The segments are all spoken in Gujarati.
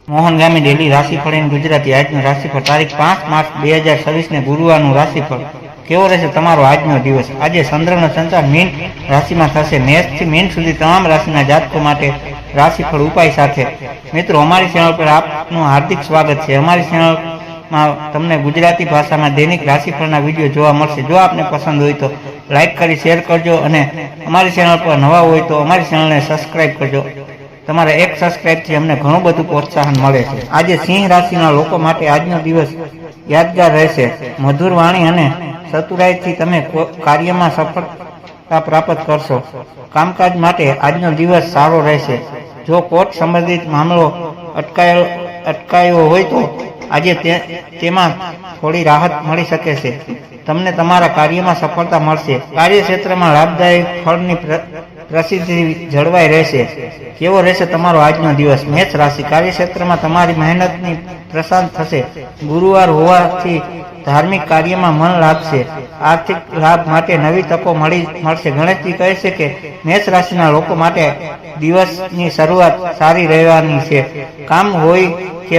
મોહન ગામી ડેલી રાશિફળ એન ગુજરાતી આજનું રાશિફળ તારીખ 5 માર્ચ 2026 ને ગુરુવારનું રાશિફળ કેવો રહેશે તમારો આજનો દિવસ। આજે ચંદ્રનો સંચાર મીન રાશિમાં થશે। મેષથી મીન સુધી તમામ રાશિના જાતકો માટે રાશિફળ ઉપાય સાથે। મિત્રો, અમારી ચેનલ પર આપનું હાર્દિક સ્વાગત છે। અમારી ચેનલમાં તમને ગુજરાતી ભાષામાં દૈનિક રાશિફળના વિડીયો જોવા મળશે। જો આપને પસંદ હોય તો લાઈક કરી શેર કરજો અને અમારી ચેનલ પર નવા હોય તો અમારી ચેનલને સબસ્ક્રાઈબ કરજો। તમારા એક સબસ્ક્રાઇબથી અમને ઘણું બધું પ્રોત્સાહન મળે છે। આજે સિંહ રાશિના લોકો માટે આજનો દિવસ યાદગાર રહેશે। મધુર વાણી અને ચતુરાઈથી તમે કાર્યમાં સફળતા પ્રાપ્ત કરશો। કામકાજ માટે આજનો દિવસ સારો રહેશે। જો કોર્ટ સંબંધિત મામલો અટકાયો હોય તો આજે તેમાં થોડી રાહત મળી શકે છે। તમને તમારા કાર્યમાં સફળતા મળશે। કાર્યક્ષેત્રમાં લાભદાયક ફળની પ્રસિદ્ધિ જળવાઈ રહેશે। કેવો રહેશે તમારો આજનો દિવસ। મેષ રાશિ, કાર્યક્ષેત્રમાં તમારી મહેનતની પ્રશંસા થશે। ગુરુવાર હોવાથી ધાર્મિક કાર્યમાં મન લાગશે। આર્થિક લાભ માટે નવી તકો મળશે। ગણેશજી કહે છે કે મેષ રાશિના લોકો માટે દિવસની શરૂઆત સારી રહેવાની છે। કામ હોય કે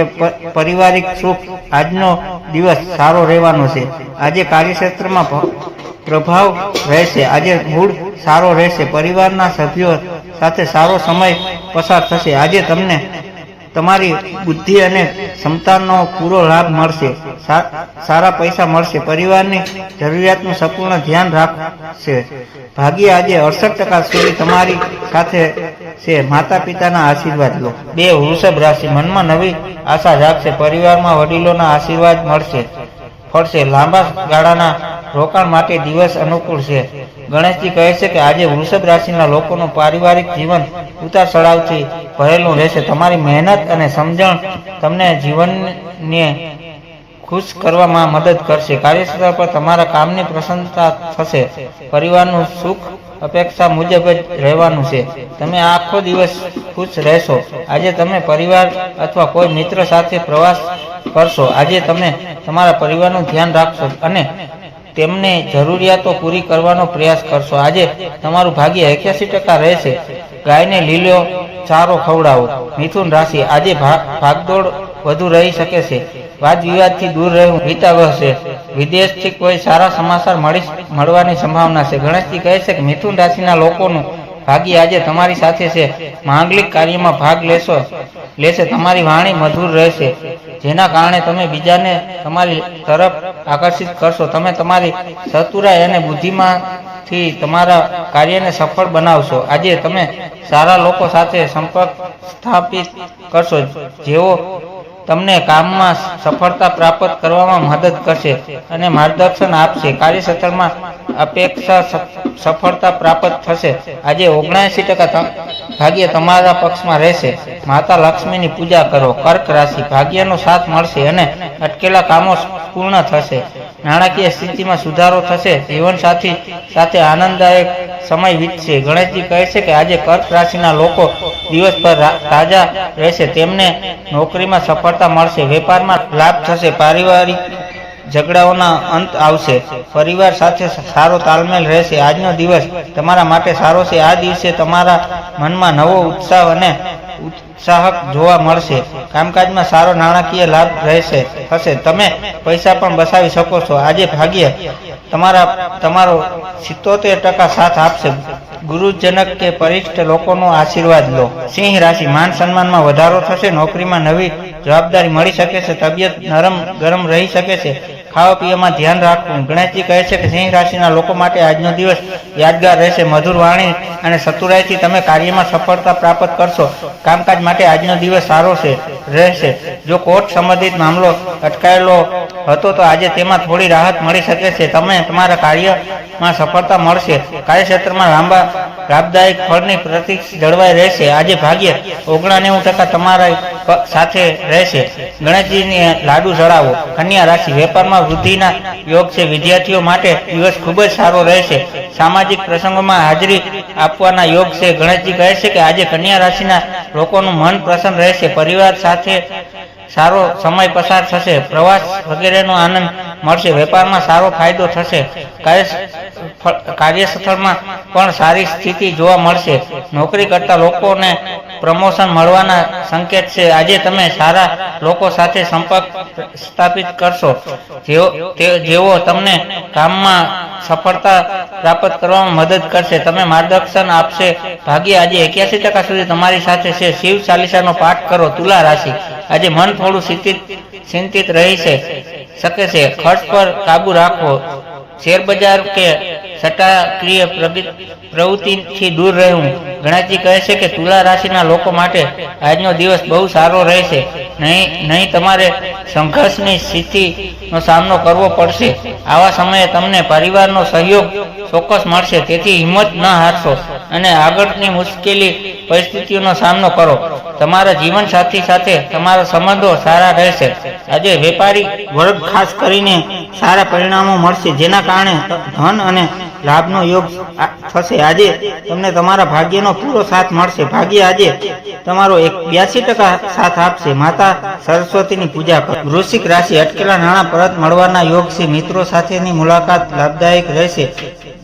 પારિવારિક સુખ, આજનો દિવસ સારો રહેવાનો છે। આજે કાર્યક્ષેત્રમાં પ્રભાવ રહેશે। આજે મૂડ સારો રહેશે। પરિવારના સભ્યો સાથે સારો સમય પસાર થશે। આજે તમને તમારી બુદ્ધિ અને ક્ષમતાનો પૂરો લાભ મળશે। સારા પૈસા મળશે। પરિવારની જરૂરિયાતનું સંપૂર્ણ ધ્યાન રાખશે। ભાગ્ય આજે 68% સુધી તમારી સાથે છે। માતા પિતાના આશીર્વાદ લો। 2 વૃષભ રાશિ, મનમાં નવી આશા જાગશે। પરિવારમાં વડીલોના આશીર્વાદ ફળશે। લાંબા ગાળાના રોકાણ માટે દિવસ અનુકૂળ છે। ગણેશજી કહે છે કે આજે વૃષભ રાશિના લોકોનું પારિવારિક જીવન ઉતાર ચઢાવથી ભરેલું રહેશે। તમારી મહેનત અને સમજણ તમને જીવનને ખુશ કરવામાં મદદ કરશે। કાર્યક્ષેત્ર પર તમારા કામની પ્રશંસા થશે। પરિવારનું સુખ અપેક્ષા મુજબ જ રહેવાનું છે। તમે આખો દિવસ ખુશ રહેશો। આજે તમે પરિવાર અથવા કોઈ મિત્ર સાથે પ્રવાસ કરશો। આજે તમે તમારા પરિવારનું ધ્યાન રાખશો અને તેમને જરૂરિયાતો પૂરી કરવાનો પ્રયાસ કરશો। આજે તમારું ભાગ્ય 81% રહેશે। ગાયને લીલો ચારો ખવડાવો। મિથુન રાશિ, આજે ભાગદોડ વધુ રહી શકે છે। વાદ વિવાદથી દૂર રહેવું હિતાવહ છે। વિદેશથી કોઈ સારા સમાચાર મળવાની સંભાવના છે। ગણેશજી કહે છે કે મિથુન રાશિના લોકોનું ભાગ્ય આજે તમારી સાથે છે। માંગલિક કાર્યમાં ભાગ લેશે। તમારી વાણી મધુર રહેશે, જેના કારણે તમે બીજાને તમારી તરફ આકર્ષિત કરશો। તમે તમારી ચતુરાઈ અને બુદ્ધિમાંથી તમારા કાર્યને સફળ બનાવશો। આજે તમે સારા લોકો સાથે સંપર્ક સ્થાપિત કરશો, જેઓ તમને કામમાં સફળતા પ્રાપ્ત કરવામાં મદદ કરશે અને માર્ગદર્શન આપશે। કાર્યક્ષેત્રમાં અપેક્ષા સફળતા પ્રાપ્ત થશે। આજે 79% ભાગ્ય તમારા પક્ષમાં રહેશે। માતા લક્ષ્મીની પૂજા કરો। કર્ક રાશિ, ભાગ્યનો સાથ મળશે અને અટકેલા કામો પૂર્ણ થશે। નાણાકીય સ્થિતિમાં સુધારો થશે। જીવનસાથી સાથે આનંદદાયક સમય વીતશે। ગણેશજી કહે છે કે આજે કર્ક રાશિના લોકો દિવસભર તાજા રહેશે। તેમને નોકરીમાં સફળતા મળશે। વેપારમાં લાભ થશે। પારિવારિક ઝઘડાઓના અંત આવશે। પરિવાર સાથે સારો તાલમેલ રહેશે। આજનો દિવસ તમારા માટે સારો છે। આ દિવસે તમારા મનમાં નવો ઉત્સાહ અને ઉત્સાહક જોવા મળશે। કામકાજમાં સારો નાણાકીય લાભ થશે। તમે પૈસા પણ બચાવી શકો છો। આજે ભાગ્ય તમારો 77% સાથ આપશે। ગુરુજનક કે પરિષ્ઠ લોકોનો આશીર્વાદ લો। સિંહ રાશિ, માન સન્માનમાં વધારો થશે। નોકરીમાં નવી જવાબદારી મળી શકે છે। તબિયત નરમ ગરમ રહી શકે છે। ખાવા પીવામાં ધ્યાન રાખવું। ગણેશજી કહે છે કે સિંહ રાશિના લોકો માટે આજનો દિવસ યાદગાર રહેશે। મધુર વાણી અને ચતુરાઈથી તમે કાર્યમાં સફળતા પ્રાપ્ત કરશો। કામકાજ માટે આજનો દિવસ સારો રહેશે। જો કોર્ટ સંબંધિત મામલો અટકાયેલો હતો તો આજે તેમાં થોડી રાહત મળી શકે છે। તમે તમારા કાર્યમાં સફળતા મળશે। કાર્યક્ષેત્રમાં લાભદાયક ફળની પ્રતિષ્ઠા જળવાઈ રહેશે। આજે ભાગ્ય 99% તમારા સાથે રહેશે। ગણેશજીને લાડુ ચડાવો। કન્યા રાશિ, વેપારમાં વૃદ્ધિના યોગ છે। વિદ્યાર્થીઓ માટે દિવસ ખૂબ જ સારો રહેશે। સામાજિક પ્રસંગોમાં હાજરી આપવાના યોગ છે। ગણેશજી કહે છે કે આજે કન્યા રાશિના લોકોનું મન પ્રસન્ન રહેશે। પરિવાર સાથે સારો સમય પસાર થશે। પ્રવાસ વગેરેનો આનંદ મળશે। વેપારમાં સારો ફાયદો થશે। કાર્યસ્થળમાં પણ સારી સ્થિતિ જોવા મળશે। નોકરી કરતા લોકોને પ્રમોશન મળવાના સંકેત છે. આજે તમે સારા લોકો સાથે સંપર્ક સ્થાપિત કરશો જેઓ તમને કામમાં સફળતા પ્રાપ્ત કરવામાં મદદ કરશે. તમે માર્ગદર્શન આપશે. ભાગ્ય આજે 81% સુધી તમારી સાથે છે. શિવ ચાલીસાનો પાઠ કરો. તુલા રાશિ, આજે મન થોડું ચિંતિત રહી શકે છે. ખર્ચ પર કાબુ રાખવો. શેર બજાર કે સટ્ટાકીય પ્રવૃત્તિથી દૂર રહેવું. ગણેશજી કહે છે કે તુલા રાશિના લોકો માટે આજનો દિવસ બહુ સારો રહેશે. નહીં તમારે સંઘર્ષની સ્થિતિનો સામનો કરવો પડશે. આવા સમયે તમને પરિવારનો સહયોગ ચોક્કસ મળશે. તેથી હિંમત ન હારશો અને આગળની મુશ્કેલી પરિસ્થિતિઓનો સામનો કરો. તમારા જીવનસાથી સાથે તમારા સંબંધો સારા રહેશે. આજે વેપારી વર્ગ ખાસ કરીને સારા પરિણામો મળશે, જેના કારણે ધન અને લાભનો યોગ થશે. આજે તમને તમારા ભાગ્યનો પૂરો સાથ મળશે. ભાગ્ય આજે તમારો 82% સાથ આપશે. માતા સરસ્વતીની પૂજા કરો. વૃશ્ચિક રાશિ, અટકેલા નાણાં પરત મળવાના યોગ છે. મિત્રો સાથેની મુલાકાત લાભદાયક રહેશે.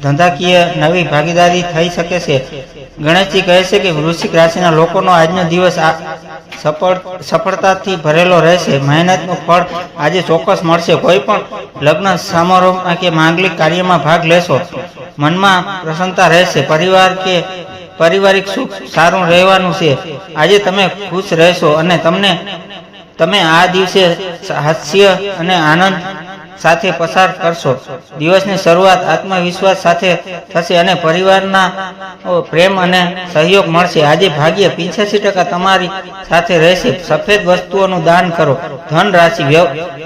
ધંધાકીય નવી ભાગીદારી થઈ શકે છે. ગણેશજી કહે છે કે વૃશ્ચિક રાશિના લોકોનો આજનો દિવસ સફળતાથી ભરેલો રહેશે. મહેનતનું ફળ આજે ચોક્કસ મળશે. કોઈ પણ લગ્ન સમારોહમાં કે માંગલિક કાર્યમાં ભાગ લેશો. મનમાં પ્રસન્નતા રહેશે. પારિવારિક સુખ સારું રહેવાનું છે. આજે તમે ખુશ રહેશો અને તમે આ દિવસે હાસ્ય અને આનંદ સાથે પસાર કરશો. દિવસની શરૂઆત આત્મવિશ્વાસ સાથે થશે અને પરિવારના પ્રેમ અને સહયોગ મળશે. આજે ભાગ્ય 85% તમારી સાથે રહેશે. સફેદ વસ્તુઓનું દાન કરો. ધન રાશિ,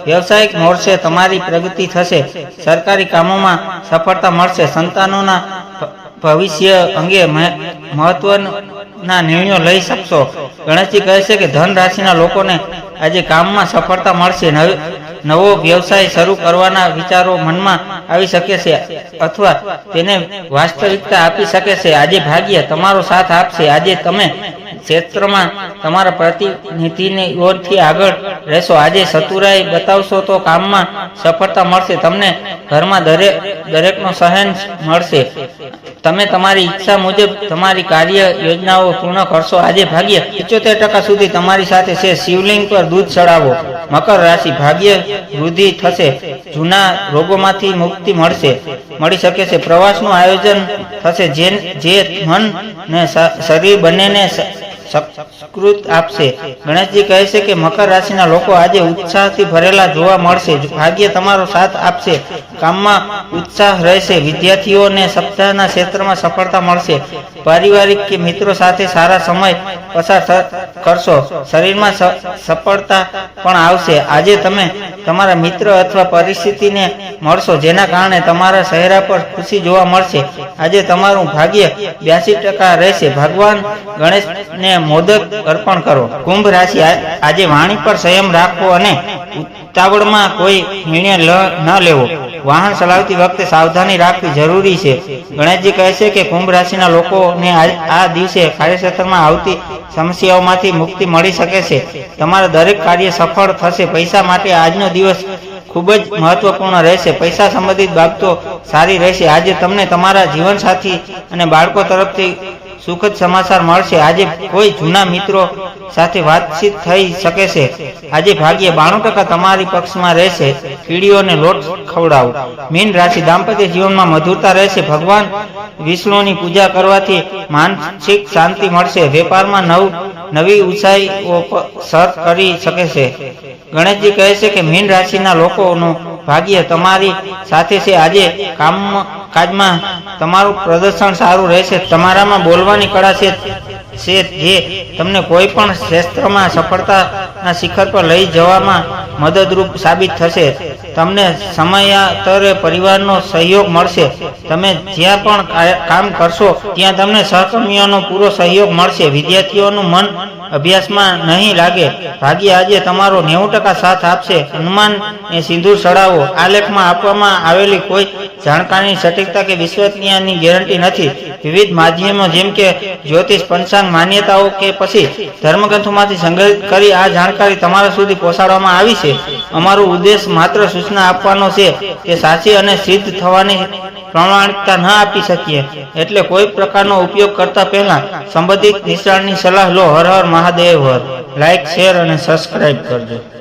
વ્યવસાયિક મોરચે તમારી પ્રગતિ થશે. સરકારી કામોમાં સફળતા મળશે. સંતાનોના ભવિષ્ય અંગે મહત્વના નિર્ણયો લઈ શકશો. ગણેશજી કહે છે કે ધન રાશિના લોકોને આજે કામમાં સફળતા મળશે. નવો વ્યવસાય શરૂ કરવાના વિચારો મનમાં આવી શકે છે અથવા તેને વાસ્તવિકતા આપી શકે છે. આજે ભાગ્ય તમારો સાથ આપશે. આજે તમે ક્ષેત્રમાં તમારા પ્રતિનિધિઓથી આગળ રહેશો. આજે ચતુરાઈ બતાવશો તો કામમાં સફળતા મળશે. તમને ઘરમાં દરેકનો સહન મળશે. તમે તમારી ઈચ્છા મુજબ તમારી કાર્ય યોજનાઓ પૂર્ણ કરશો. આજે ભાગ્ય 75% સુધી તમારી સાથે છે. શિવલિંગ પર દૂધ ચડાવો. મકર રાશિ, ભાગ્ય વૃદ્ધિ થશે. જૂના રોગોમાંથી મુક્તિ મળી શકે છે. પ્રવાસનું આયોજન થશે જે મન ને શરીર બંનેને સકૃત આપશે. ગણેશજી કહે છે કે મકર રાશિના લોકો આજે ઉત્સાહથી ભરેલા જોવા મળશે. ભાગ્ય તમારો સાથ આપશે. કામમાં ઉત્સાહ રહેશે. વિદ્યાર્થીઓને સપ્તાહના ક્ષેત્રમાં સફળતા મળશે. પારિવારિક કે મિત્રો સાથે સારા સમય પસાર કરશો. શરીરમાં સફળતા પણ આવશે. આજે તમે તમારા મિત્ર અથવા પરિસ્થિતિને મળશો, જેના કારણે તમારા ચહેરા પર ખુશી જોવા મળશે. આજે તમારું ભાગ્ય 82% રહેશે. ભગવાન ગણેશને મોદક અર્પણ કરો. કુંભ રાશિ, આજે વાણી પર સંયમ રાખવો અને ઉતાવળમાં કોઈ નિર્ણય ન લેવો. વાહન ચલાવતી વખતે સાવધાની રાખવી જરૂરી છે. ગણેશજી કહે છે કે કુંભ રાશિના લોકોને આ દિવસે કાર્યક્ષેત્રમાં આવતી સમસ્યાઓમાંથી મુક્તિ મળી શકે છે. તમારા દરેક કાર્ય સફળ થશે. પૈસા માટે આજનો દિવસ ખૂબ જ મહત્વપૂર્ણ રહેશે. પૈસા સંબંધિત બાબતો સારી રહેશે. આજે તમને તમારા જીવનસાથી અને બાળકો તરફથી સુખદ સમાચાર મળશે. આજે કોઈ જૂના મિત્રો સાથે વાતચીત થઈ શકે છે. આજે ભાગ્ય 92% તમારી પક્ષમાં રહેશે. કીડીઓને લોટ ખવડાવો. મીન રાશિ, દાંપત્ય જીવનમાં મધુરતા રહેશે. ભગવાન વિષ્ણુની પૂજા કરવાથી માનસિક શાંતિ મળશે. વેપારમાં નવી ઊંચાઈઓ સર કરી શકે છે. ગણેશજી કહે છે કે મીન રાશિના લોકોનું ભાગ્ય તમારી સાથે છે. આજે કામકાજમાં તમારું પ્રદર્શન સારું રહેશે. તમારામાં બોલવાની કળા છે જે તમને કોઈ પણ ક્ષેત્રમાં સફળતાના શિખર પર લઈ જવામાં મદદરૂપ સાબિત થશે. તમને સમયાંતરે પરિવારનો સહયોગ મળશે. તમે જ્યાં પણ કામ કરશો ત્યાં તમને સહકર્મીઓનો પૂરો સહયોગ મળશે. વિદ્યાર્થીઓનું મન અભ્યાસમાં નહીં લાગે. ભાગ્ય આજે તમારો 90% સાથ આપશે. હનુમાન એ સિંદૂર ચડાવો. આ લેખમાં આપવામાં આવેલી કોઈ જાણકારીની સટીકતા કે વિશ્વસનીયતાની ગેરંટી નથી. વિવિધ માધ્યમો જેમ કે જ્યોતિષ, પંચાંગ, માન્યતાઓ કે પછી ધર્મગ્રંથોમાંથી સંગ્રહિત કરી આ જાણકારી તમારા સુધી પહોંચાડવામાં આવી છે. અમારો ઉદ્દેશ માત્ર સૂચના આપવાનો છે કે સાચી અને સિદ્ધ થવાની પ્રમાણિકતા ન આપી શકીએ. એટલે કોઈ પ્રકારનો ઉપયોગ કરતા પહેલા સંબંધિત નિષ્ણાતની સલાહ લો. હર હર મહાદેવ હર. લાઈક, શેર અને સબસ્ક્રાઇબ કરજો.